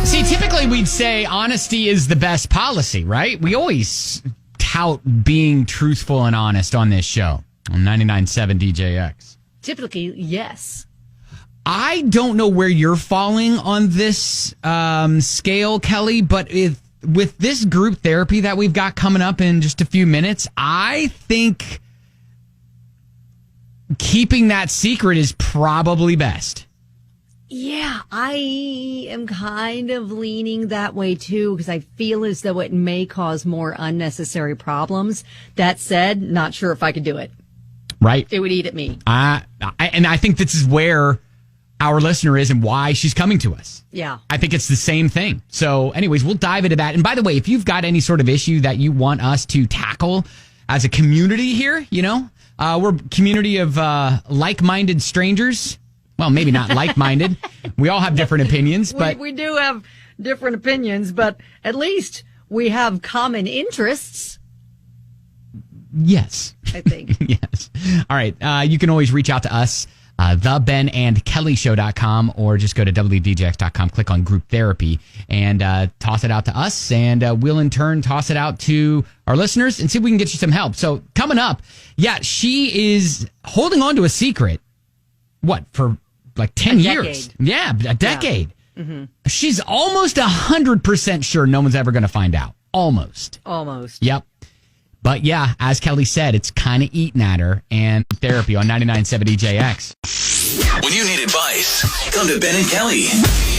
See, typically we'd say honesty is the best policy, right? We always tout being truthful and honest on this show on 99.7 DJX. Typically, yes. I don't know where you're falling on this scale, Kelly, but with this group therapy that we've got coming up in just a few minutes, I think keeping that secret is probably best. Yeah, I am kind of leaning that way too, because I feel as though it may cause more unnecessary problems. That said, not sure if I could do it. Right. It would eat at me. And I think this is where our listener is and why she's coming to us. Yeah. I think it's the same thing. So anyways, we'll dive into that. And by the way, if you've got any sort of issue that you want us to tackle as a community here, we're a community of like-minded strangers. Well, maybe not like-minded. We all have different opinions, but we do have different opinions, but at least we have common interests. Yes. I think. Yes. All right. You can always reach out to us, thebenandkellyshow.com, or just go to wdjx.com, click on group therapy, and toss it out to us. And we'll in turn toss it out to our listeners and see if we can get you some help. So coming up, she is holding on to a secret. What, for like 10 years? Yeah, a decade. Yeah. Mm-hmm. She's almost 100% sure no one's ever going to find out. Almost. Yep. But yeah, as Kelly said, it's kind of eating at her. And therapy on 99.7 DJX. When you need advice, come to Ben and Kelly.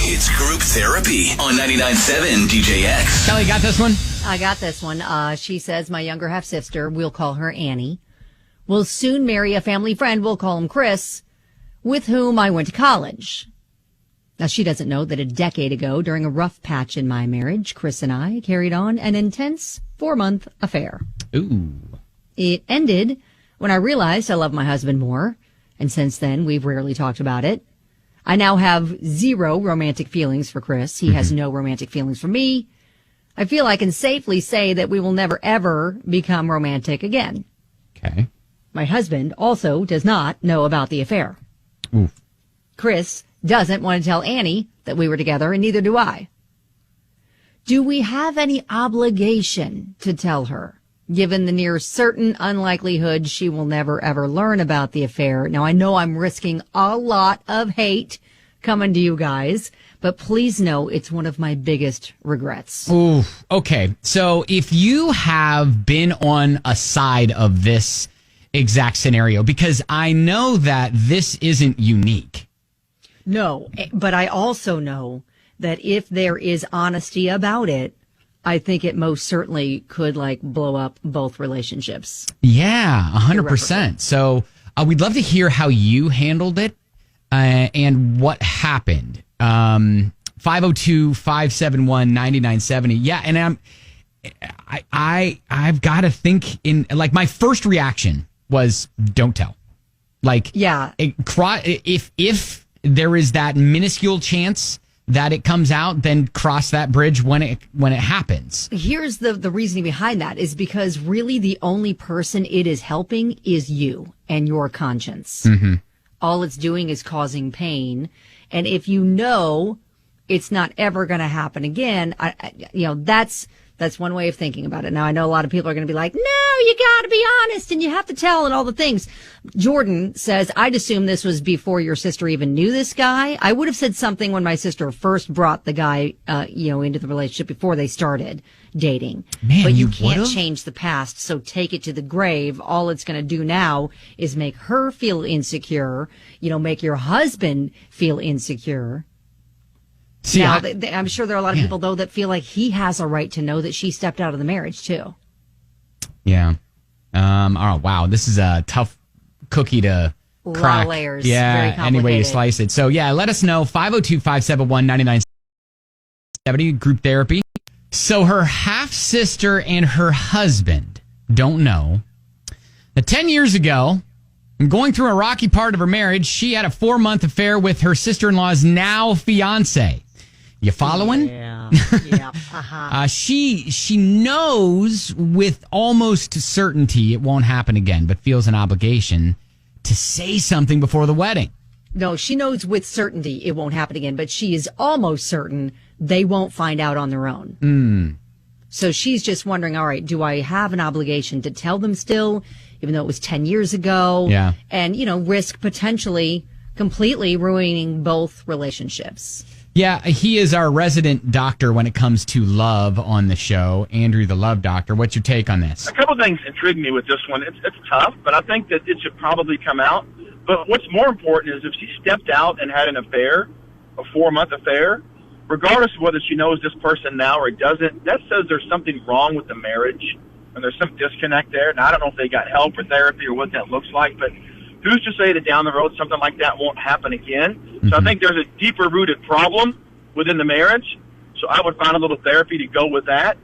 It's group therapy on 99.7 DJX. Kelly, got this one? I got this one. She says, my younger half-sister, we'll call her Annie, will soon marry a family friend, we'll call him Chris, with whom I went to college. Now, she doesn't know that a decade ago, during a rough patch in my marriage, Chris and I carried on an intense 4-month affair. Ooh. It ended when I realized I love my husband more, and since then, we've rarely talked about it. I now have 0 romantic feelings for Chris. He has no romantic feelings for me. I feel I can safely say that we will never, ever become romantic again. Okay. My husband also does not know about the affair. Oof. Chris doesn't want to tell Annie that we were together, and neither do I. Do we have any obligation to tell her, given the near certain unlikelihood she will never, ever learn about the affair? Now, I know I'm risking a lot of hate coming to you guys, but please know it's one of my biggest regrets. Ooh, okay. So if you have been on a side of this exact scenario, because I know that this isn't unique. No, but I also know that if there is honesty about it, I think it most certainly could blow up both relationships. Yeah, 100%. So we'd love to hear how you handled it and what happened. 502-571-9970. Yeah, and I've got to think in my first reaction was don't tell. Yeah. If there is that minuscule chance that it comes out, then cross that bridge when it happens. Here's the reasoning behind that is because really the only person it is helping is you and your conscience. Mm-hmm. All it's doing is causing pain. And if you know it's not ever going to happen again, that's one way of thinking about it. Now, I know a lot of people are going to be like, no, you got to be honest and you have to tell and all the things. Jordan says, I'd assume this was before your sister even knew this guy. I would have said something when my sister first brought the guy, into the relationship before they started dating. Man, but you can't change the past, so take it to the grave. All it's going to do now is make her feel insecure, make your husband feel insecure. See, now, I'm sure there are a lot of people, though, that feel like he has a right to know that she stepped out of the marriage, too. Yeah. Oh, wow. This is a tough cookie to crack. A lot of layers. Yeah, very complicated. any way you slice it. So, yeah, let us know. 502-571-9970, group therapy. So her half-sister and her husband don't know that 10 years ago, going through a rocky part of her marriage, she had a 4-month affair with her sister-in-law's now fiancé. You following? Yeah. Uh-huh. She knows with almost certainty it won't happen again, but feels an obligation to say something before the wedding. No, she knows with certainty it won't happen again, but she is almost certain they won't find out on their own. So she's just wondering, all right, do I have an obligation to tell them still, even though it was 10 years ago? Yeah. And, risk potentially completely ruining both relationships. Yeah, he is our resident doctor when it comes to love on the show. Andrew, the love doctor. What's your take on this? A couple of things intrigue me with this one. It's tough, but I think that it should probably come out. But what's more important is if she stepped out and had an affair, a 4-month affair, regardless of whether she knows this person now or doesn't, that says there's something wrong with the marriage and there's some disconnect there. Now, I don't know if they got help or therapy or what that looks like, but who's to say that down the road something like that won't happen again? So I think there's a deeper-rooted problem within the marriage. So I would find a little therapy to go with that.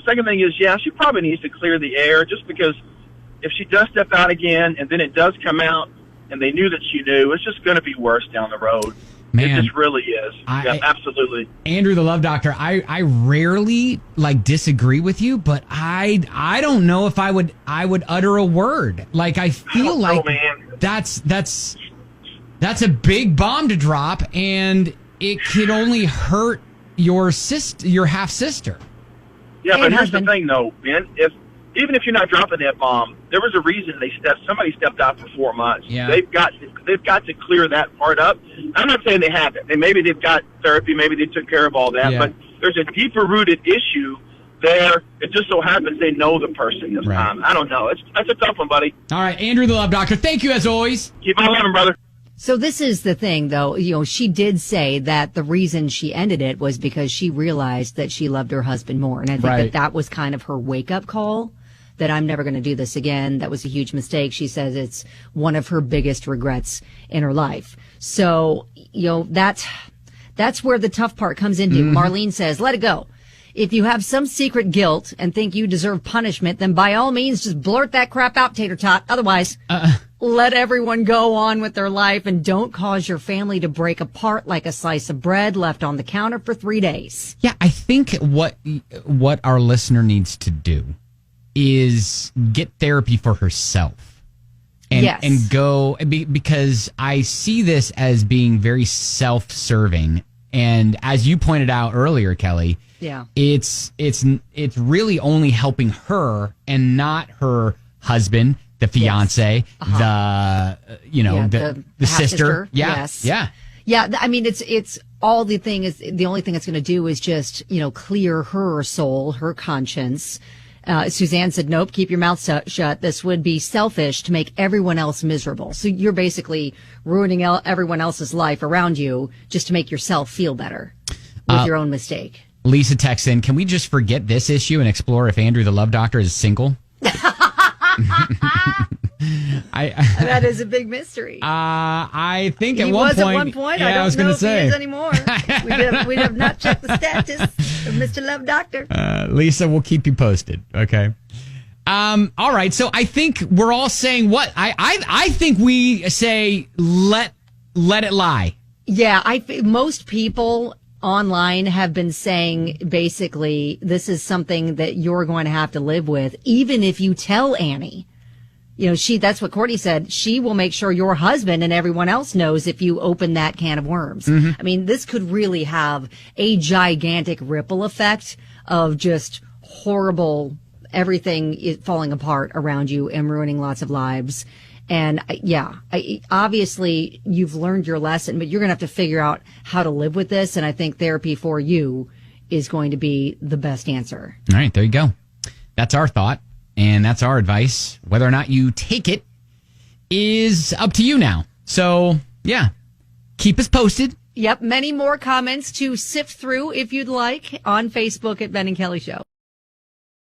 Second thing is, she probably needs to clear the air, just because if she does step out again and then it does come out and they knew that she knew, it's just going to be worse down the road. Man, it just really is. Yeah, absolutely. Andrew, the love doctor, I rarely disagree with you, but I don't know if I would utter a word. I feel that's a big bomb to drop, and it could only hurt your half sister. Yeah, but here's the thing, though, Ben. Even if you're not dropping that bomb, there was a reason somebody stepped out for 4 months. Yeah. They've got to clear that part up. I'm not saying they haven't. Maybe they've got therapy. Maybe they took care of all that. Yeah. But there's a deeper rooted issue there. It just so happens they know the person this time. I don't know. That's a tough one, buddy. All right, Andrew, the love doctor. Thank you as always. Keep on loving, brother. So this is the thing, though. She did say that the reason she ended it was because she realized that she loved her husband more. And I think that was kind of her wake-up call, that I'm never going to do this again. That was a huge mistake. She says it's one of her biggest regrets in her life. So, that's where the tough part comes into. Marlene says, let it go. If you have some secret guilt and think you deserve punishment, then by all means, just blurt that crap out, tater tot. Otherwise, let everyone go on with their life and don't cause your family to break apart like a slice of bread left on the counter for 3 days. Yeah, I think what our listener needs to do is get therapy for herself and go, because I see this as being very self-serving. And as you pointed out earlier, Kelly, it's really only helping her and not her husband, the fiance, the sister. Yeah. I mean, it's all the only thing it's going to do is just, clear her soul, her conscience. Suzanne said, nope, keep your mouth shut. This would be selfish to make everyone else miserable. So you're basically ruining everyone else's life around you just to make yourself feel better with your own mistake. Lisa texts in, can we just forget this issue and explore if Andrew the love doctor is single? That is a big mystery. I think he was at one point. Yeah, I don't know if say. he is anymore. we have not checked the status of Mr. Love Doctor. Lisa, we'll keep you posted. Okay. All right. So I think we're all saying what? I think we say let it lie. Yeah. Most people online have been saying basically this is something that you're going to have to live with, even if you tell Annie. That's what Courtney said. She will make sure your husband and everyone else knows if you open that can of worms. I mean, this could really have a gigantic ripple effect of just horrible everything falling apart around you and ruining lots of lives. And obviously you've learned your lesson, but you're going to have to figure out how to live with this. And I think therapy for you is going to be the best answer. All right, there you go. That's our thought. And that's our advice. Whether or not you take it is up to you now. So, keep us posted. Yep, many more comments to sift through if you'd like on Facebook at Ben and Kelly Show.